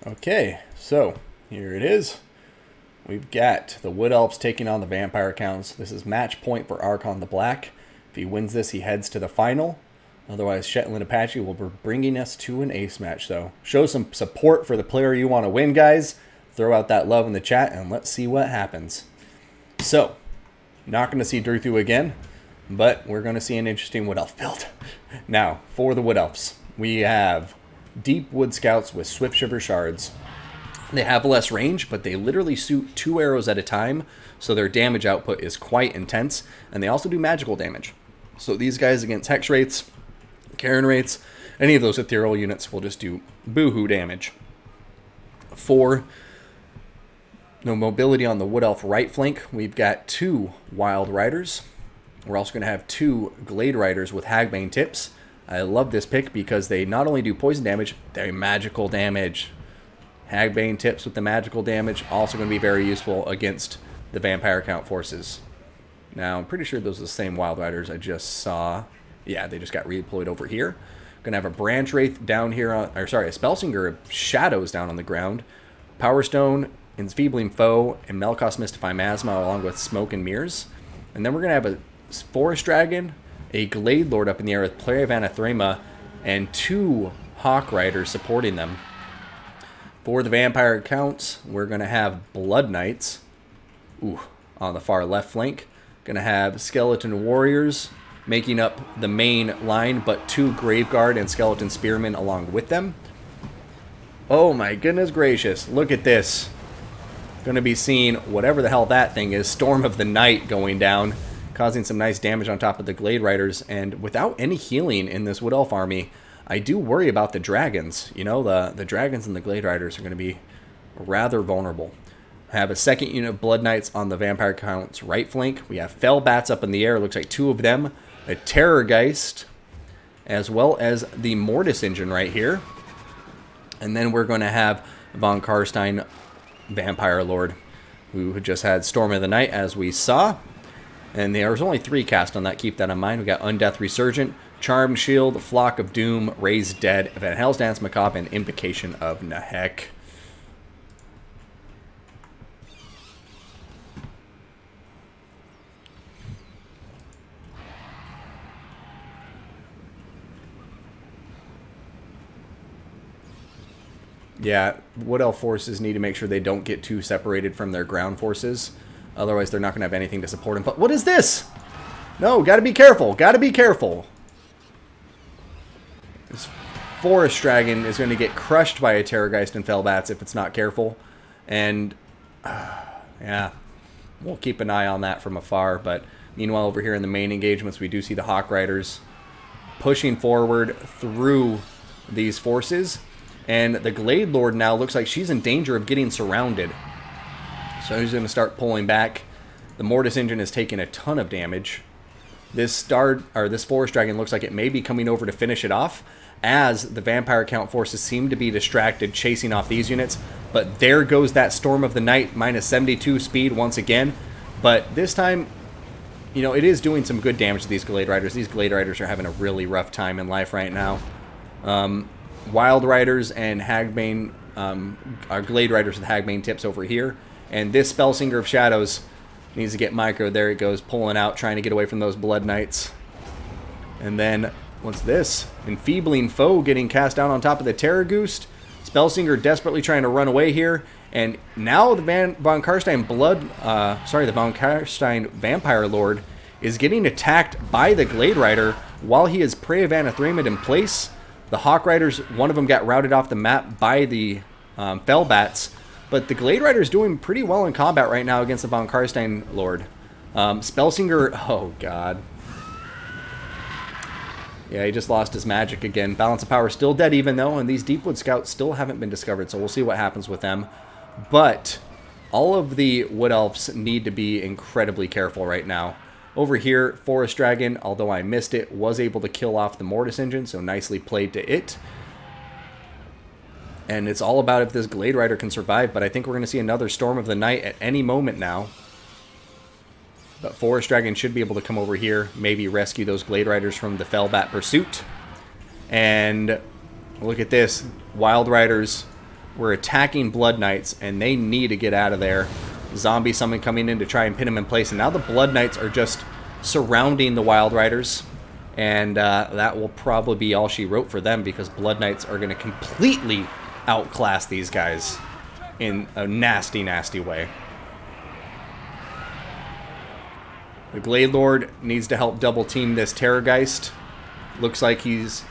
Okay, so here it is. We've got the Wood Elves taking on the Vampire Counts. This is match point for Arkhan the Black. If he wins this, he heads to the final. Otherwise, Shetland Apache will be bringing us to an ace match. So show some support for the player you want to win, guys. Throw out that love in the chat, and let's see what happens. So, not going to see Druthu again, but we're going to see an interesting Wood Elf build. Now, for the Wood Elves, we have Deep Wood Scouts with Swift Shiver Shards. They have less range, but they literally shoot 2 arrows at a time, so their damage output is quite intense, and they also do magical damage. So these guys against Hex Rates, Karen Rates, any of those ethereal units will just do boohoo damage. For no mobility on the Wood Elf right flank, we've got 2 Wild Riders. We're also going to have 2 Glade Riders with Hagbane tips. I love this pick because they not only do poison damage, they're magical damage. Hagbane tips with the magical damage, also going to be very useful against the Vampire Count forces. Now, I'm pretty sure those are the same Wild Riders I just saw. Yeah, they just got redeployed over here. Going to have a Branch Wraith down here, a Spellsinger of Shadows down on the ground. Power Stone, Enfeebling Foe, and Melkos Mystify Miasma along with Smoke and Mirrors. And then we're going to have a Forest Dragon, a Glade Lord up in the air with Player of Anathema, and 2 Hawk Riders supporting them. For the Vampire Counts, we're going to have Blood Knights on the far left flank. Going to have Skeleton Warriors making up the main line, but 2 Graveguard and Skeleton Spearmen along with them. Oh my goodness gracious, look at this. Going to be seeing whatever the hell that thing is, Storm of the Night going down, causing some nice damage on top of the Glade Riders, and without any healing in this Wood Elf army, I do worry about the dragons. You know, the dragons and the Glade Riders are going to be rather vulnerable. I have a second unit of Blood Knights on the Vampire Count's right flank. We have Fell Bats up in the air, looks like 2 of them, a Terrorgeist, as well as the Mortis Engine right here. And then we're going to have Von Karstein Vampire Lord, who just had Storm of the Night, as we saw. And there's only 3 cast on that, keep that in mind. We got Undeath Resurgent, Charmed Shield, Flock of Doom, Raised Dead, Van Hell's Dance Macabre, and Invocation of Nahek. Yeah, Wood Elf forces need to make sure they don't get too separated from their ground forces. Otherwise, they're not going to have anything to support them. But what is this? No, gotta be careful. Gotta be careful. This Forest Dragon is going to get crushed by a Terrorgeist and Fellbats if it's not careful. And, yeah, we'll keep an eye on that from afar. But meanwhile, over here in the main engagements, we do see the Hawk Riders pushing forward through these forces. And the Glade Lord now looks like she's in danger of getting surrounded. So he's going to start pulling back. The Mortis Engine is taking a ton of damage. This Forest Dragon looks like it may be coming over to finish it off, as the Vampire Count forces seem to be distracted chasing off these units. But there goes that Storm of the Night, minus 72 speed once again. But this time, you know, it is doing some good damage to these Glade Riders. These Glade Riders are having a really rough time in life right now. Wild Riders and Hagbane, are Glade Riders with Hagbane tips over here. And this Spellsinger of Shadows needs to get micro. There it goes, pulling out, trying to get away from those Blood Knights. And then, what's this? Enfeebling Foe getting cast down on top of the Terrorgeist. Spellsinger desperately trying to run away here. And now the Von Karstein the Von Karstein Vampire Lord is getting attacked by the Glade Rider while he is Prey of Anathema in place. The Hawk Riders, one of them got routed off the map by the Fellbats. But the Glade Rider is doing pretty well in combat right now against the Von Karstein Lord. Spellsinger, oh god. Yeah, he just lost his magic again. Balance of Power still dead even though, and these Deepwood Scouts still haven't been discovered, so we'll see what happens with them. But all of the Wood Elves need to be incredibly careful right now. Over here, Forest Dragon, although I missed it, was able to kill off the Mortis Engine, so nicely played to it. And it's all about if this Glade Rider can survive, but I think we're going to see another Storm of the Night at any moment now. But Forest Dragon should be able to come over here, maybe rescue those Glade Riders from the Fellbat pursuit. And look at this. Wild Riders We're attacking Blood Knights, and they need to get out of there. Zombie summon coming in to try and pin him in place, and now the Blood Knights are just surrounding the Wild Riders, and that will probably be all she wrote for them, because Blood Knights are going to completely outclass these guys in a nasty, nasty way. The Glade Lord needs to help double team this Terrorgeist. Looks like he's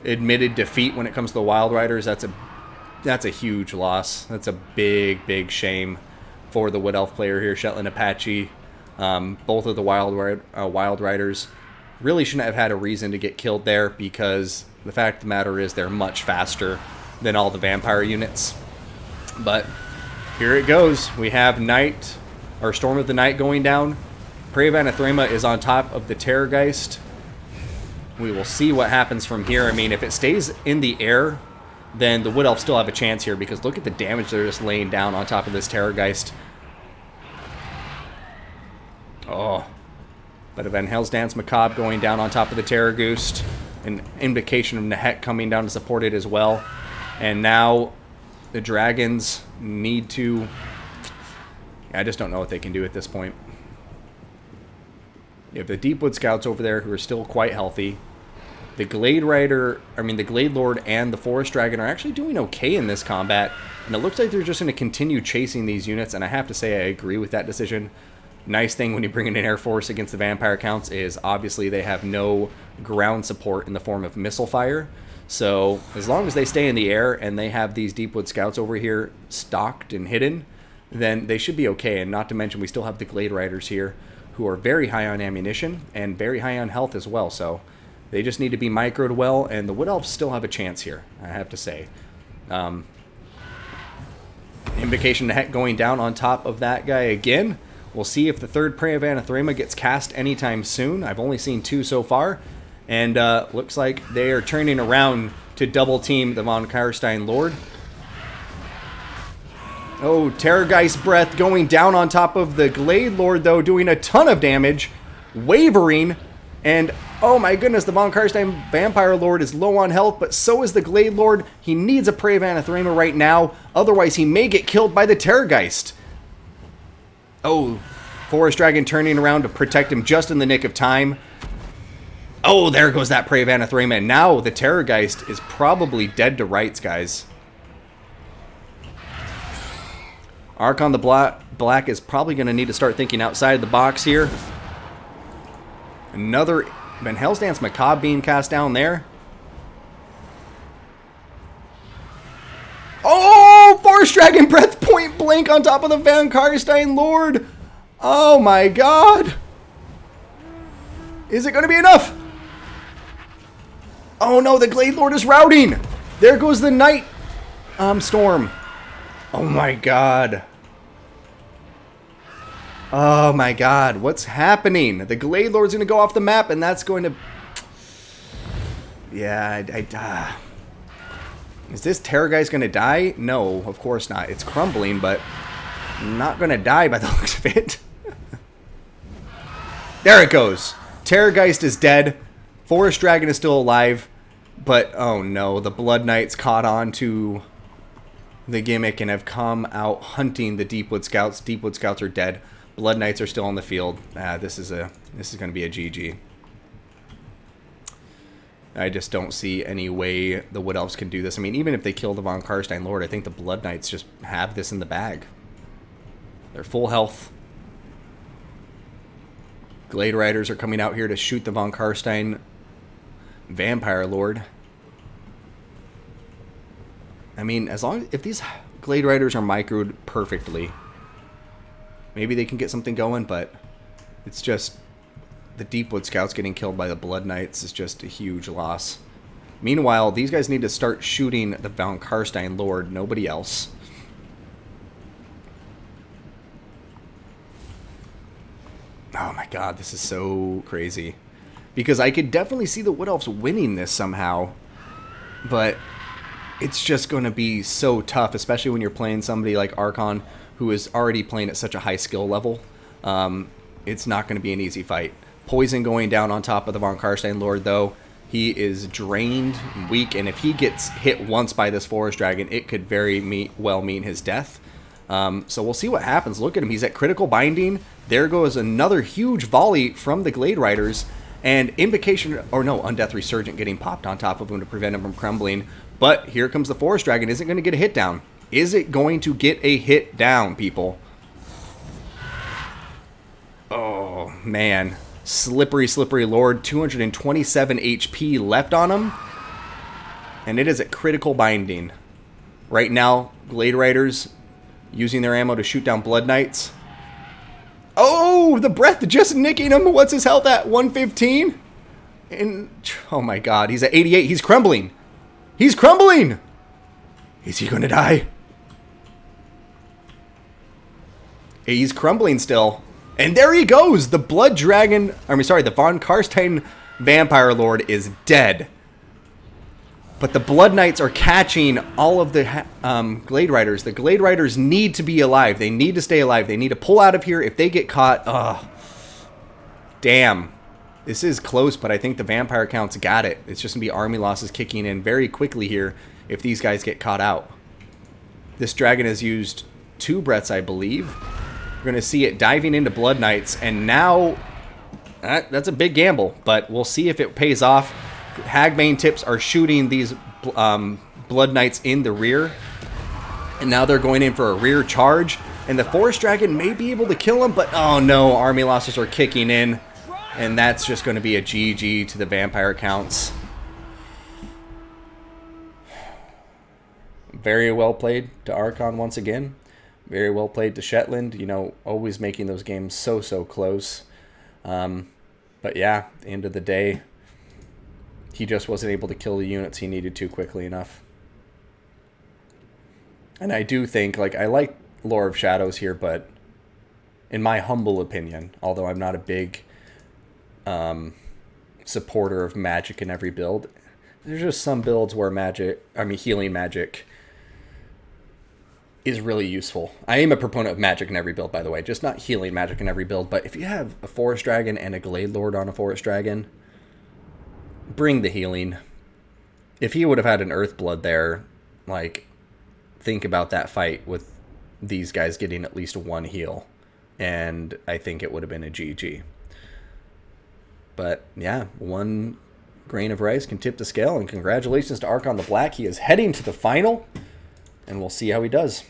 admitted defeat when it comes to the Wild Riders. That's a huge loss. That's a big, big shame for the Wood Elf player here, Shetland Apache. Both of the Wild Riders really shouldn't have had a reason to get killed there, because the fact of the matter is they're much faster than all the vampire units. But here it goes. We have Night, or Storm of the Night going down. Prey of Anathrema is on top of the Terrorgeist. We will see what happens from here. I mean, if it stays in the air, then the Wood Elves still have a chance here, because look at the damage they're just laying down on top of this Terrorgeist. Oh. But a Van Hell's Dance Macabre going down on top of the Terrorgeist. An Invocation of Nehet coming down to support it as well. And now the Dragons need to... I just don't know what they can do at this point. You have the Deepwood Scouts over there who are still quite healthy. The Glade Lord and the Forest Dragon are actually doing okay in this combat. And it looks like they're just going to continue chasing these units. And I have to say I agree with that decision. Nice thing when you bring in an Air Force against the Vampire Counts is obviously they have no ground support in the form of missile fire. So as long as they stay in the air and they have these Deepwood Scouts over here stocked and hidden, then they should be okay. And not to mention we still have the Glade Riders here, who are very high on ammunition and very high on health as well. So they just need to be microed well, and the Wood Elves still have a chance here, I have to say. Invocation to Heck going down on top of that guy again. We'll see if the third Prey of Anathrema gets cast anytime soon. I've only seen 2 so far, and looks like they are turning around to double team the Von Karstein Lord. Oh, Terrorgeist Breath going down on top of the Glade Lord, though, doing a ton of damage. Wavering. And, oh my goodness, the Von Karstein Vampire Lord is low on health, but so is the Glade Lord. He needs a Prey of Anathrema right now. Otherwise, he may get killed by the Terrorgeist. Oh, Forest Dragon turning around to protect him just in the nick of time. Oh, there goes that Prey of Anathrema. And now the Terrorgeist is probably dead to rights, guys. Arkhan the Black is probably going to need to start thinking outside the box here. Another Van Hell's Dance Macabre being cast down there. Oh, Forest Dragon Breath point blank on top of the Van Karstein Lord. Oh my god. Is it going to be enough? Oh no, the Glade Lord is routing. There goes the Night Storm. Oh my god. Oh my god, what's happening? The Glade Lord's going to go off the map, and that's going to... Yeah, Is this Terrorgeist going to die? No, of course not. It's crumbling, but not going to die by the looks of it. There it goes. Terrorgeist is dead. Forest Dragon is still alive. But, oh no, the Blood Knights caught on to the gimmick and have come out hunting the Deepwood Scouts. Deepwood Scouts are dead. Blood Knights are still on the field. This is going to be a GG. I just don't see any way the Wood Elves can do this. I mean, even if they kill the Von Karstein Lord, I think the Blood Knights just have this in the bag. They're full health. Glade Riders are coming out here to shoot the Von Karstein Vampire Lord. I mean, if these Glade Riders are microed perfectly, maybe they can get something going, but it's just the Deepwood Scouts getting killed by the Blood Knights is just a huge loss. Meanwhile, these guys need to start shooting the Von Karstein Lord, nobody else. Oh my god, this is so crazy. Because I could definitely see the Wood Elves winning this somehow, but it's just going to be so tough, especially when you're playing somebody like Arkhan, who is already playing at such a high skill level. It's not going to be an easy fight. Poison going down on top of the Von Karstein Lord, though. He is drained, weak, and if he gets hit once by this Forest Dragon, it could very well mean his death. So we'll see what happens. Look at him. He's at critical binding. There goes another huge volley from the Glade Riders. And Invocation, or no, Undeath Resurgent getting popped on top of him to prevent him from crumbling. But here comes the Forest Dragon. Is it going to get a hit down? Is it going to get a hit down, people? Oh, man. Slippery, slippery Lord. 227 HP left on him. And it is at critical binding. Right now, Glade Riders using their ammo to shoot down Blood Knights. Oh, the breath just nicking him. What's his health at? 115? And, oh my god, he's at 88. He's crumbling. He's crumbling! Is he going to die? He's crumbling still. And there he goes. The Blood Dragon, the Von Karstein Vampire Lord is dead. But the Blood Knights are catching all of the Glade Riders. The Glade Riders need to be alive. They need to stay alive. They need to pull out of here. If they get caught, damn. This is close, but I think the Vampire counts got it. It's just going to be army losses kicking in very quickly here if these guys get caught out. This dragon has used 2 breaths, I believe. We're going to see it diving into Blood Knights, and now that's a big gamble, but we'll see if it pays off. Hagbane tips are shooting these Blood Knights in the rear, and now they're going in for a rear charge, and the Forest Dragon may be able to kill him, but oh no, army losses are kicking in, and that's just going to be a GG to the Vampire counts. Very well played to Arkhan once again. Very well played to Shetland. You know, always making those games so close. But yeah, at the end of the day, he just wasn't able to kill the units he needed to quickly enough. And I do think, like, I like Lore of Shadows here, but in my humble opinion, although I'm not a big supporter of magic in every build, there's just some builds where healing magic is really useful. I am a proponent of magic in every build, by the way, just not healing magic in every build. But if you have a Forest Dragon and a Glade Lord on a Forest Dragon, bring the healing. If he would have had an Earthblood there, like, think about that fight with these guys getting at least 1 heal, and I think it would have been a GG. But yeah, 1 grain of rice can tip the scale, and congratulations to Arkhan the Black. He is heading to the final, and we'll see how he does.